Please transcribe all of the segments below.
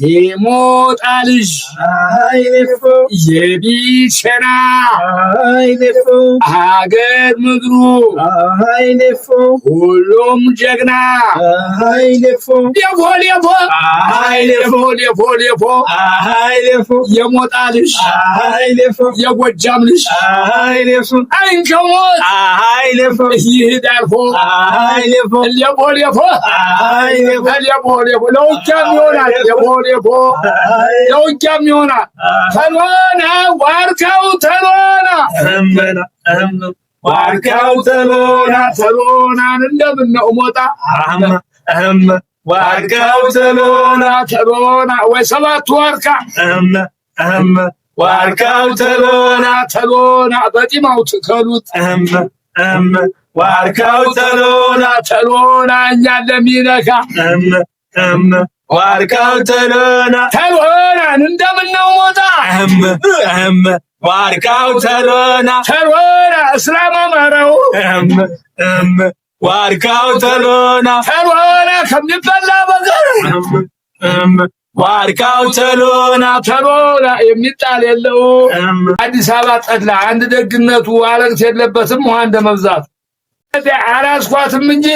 የሞጣልሽ አይኔፎ የቢቸና አይኔፎ ሀገር ምድሩ አይኔፎ ሁሉም ጀግና አይኔፎ ሌፎ ሌፎ አይኔፎ ሌፎ ሌፎ አይኔፎ የሞጣልሽ አይኔፎ የጎጃም ልጅ አይኔፎ አይንከሞት አይኔፎ ይሄዳልፎ አይኔፎ ሌፎ ሌፎ አይኔፎ ሌፎ ሌፎ ለውጊያም ይሆናል ሌፎ ሌፎ ለውጊያም ይሆናል ተሎና ዋርካው ተሎና ዋርካው ተሎና ተሎናን እንደምነው ሞጣ ዋርካው ተሎና ተሎና ወይ ሰባቱ ዋርካ ዋርካው ተሎና ተሎና በጢማው ትከሉት ዋርካው ተሎና ተሎና እኛን ለሚነካ ዋርካው ተሎና ተሎናን እንደምነው ሞጣ ዋርካው ተሎና ተሎና እስላም አማራው ዋርካው ተሎና ተሎና ከሚበላ በቀር ዋርካው ተሎና ተሎና የሚጣል የለው። አዲስ አበባ ጠላ አንድ ደግነቱ አለቅት የለበትም ውሃ እንደመብዛት አላስኳትም እንጂ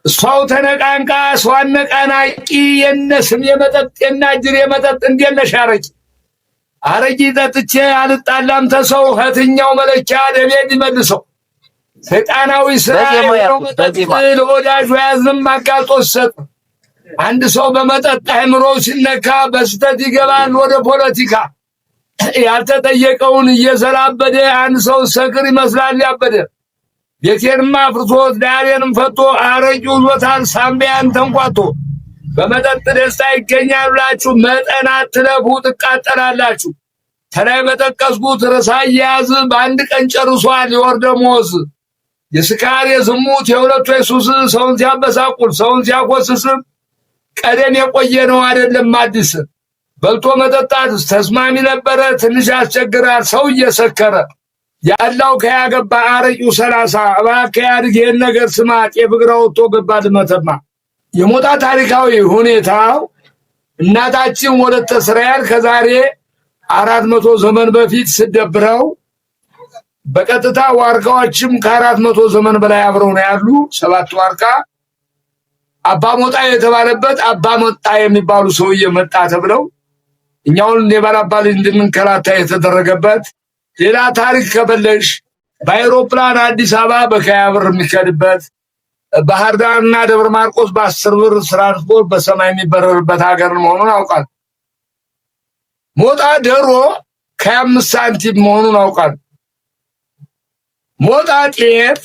እሷው ተነቃንቃ እሷን ነቃናቂ የነስም የመጠጥ የናጅር የመጠጥ እንደነሽ አረቂ ጠጥቼ አልጣላም ተሰው ከትኛው መለኪያ ደሜ ሊመልሰው ሰይጣናዊ ስራ ለወዳጁ ያዝም አጋልጦ ሰጥ አንድ ሰው በመጠጥ አእምሮ ሲነካ በስተት ይገባል ወደ ፖለቲካ ያልተጠየቀውን እየዘላበደ አንድ ሰው ሰክር ይመስላል ያበደ ቤቴንም አፍርሶት ዳሬንም ፈቶ አረቂው ዞታል ሳምቢያን ተንቋቶ በመጠጥ ደስታ ይገኛል ብላችሁ መጠን አትለፉ ትቃጠላላችሁ። ተላይ በጠቀስኩት ርዕሳ እየያዝ በአንድ ቀን ጨርሷል የወር ደመወዝ የስካር የዝሙት የሁለቱ የሱስ ሰውን ሲያበሳቁል ሰውን ሲያኮስስ ቀደም የቆየ ነው አይደለም አዲስ በልቶ መጠጣት ተስማሚ ነበረ ትንሽ ያስቸግራል ሰው እየሰከረ ያለው ከያገባ አረቂው 30 እባክህ ያድግ ይሄን ነገር ስማ ጤፍግራው ወጥቶ ገባ ልመተማ የሞጣ ታሪካዊ ሁኔታው እናታችን ወለተ እስራኤል ከዛሬ 400 ዘመን በፊት ስደብረው በቀጥታ ዋርካዎችም ከ400 ዘመን በላይ አብረው ነው ያሉ ሰባት ዋርካ አባ ሞጣ የተባለበት አባ ሞጣ የሚባሉ ሰውዬ መጣ ተብለው እኛውን ለባላባል እንድንከራታ የተደረገበት ሌላ ታሪክ ከበለሽ በአይሮፕላን አዲስ አበባ በካያብር የሚከድበት ባህር ዳርና ደብረ ማርቆስ በ10 ብር ትራንስፖርት በሰማይ የሚበረርበት ሀገር መሆኑን አውቃል። ሞጣ ደሮ ከ5 ሳንቲም መሆኑን አውቃል። ሞጣ ጤፍ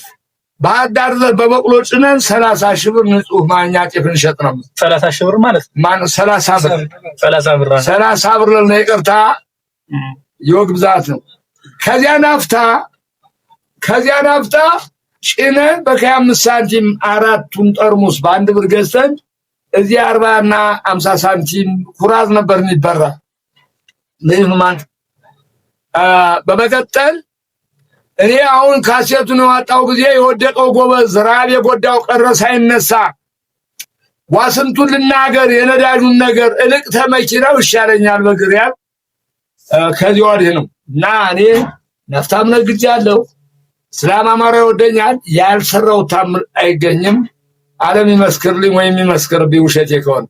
ባህር ዳር በበቅሎ ጭነን 30 ሺህ ብር ንጹህ ማኛ ጤፍ እንሸጥ ነው። 30 ሺህ ብር ማለት ማን 30 ብር 30 ብር ነው ይቅርታ የወግ ብዛት ነው። ከዚያ ናፍታ ጭነን በ5 ሳንቲም አራቱን ጠርሙስ በአንድ ብር ገዝተን እዚህ 40 እና 50 ሳንቲም ኩራዝ ነበር የሚበራ ለይሁማን በመቀጠል እኔ አሁን ካሴቱን ዋጣው ጊዜ የወደቀው ጎበዝ ራብ የጎዳው ቀረ ሳይነሳ ዋስንቱን ልናገር የነዳጁን ነገር እልቅ ተመኪናው ይሻለኛል በግሪያ ከዚህ ወዲህ ነው እና እኔ ነፍታም ነግጃለሁ እስላም አማራ ይወደኛል ያልሰራው ታምር አይገኝም ዓለም ይመስክርልኝ ወይም ይመስክርብኝ ውሸቴ ከሆነ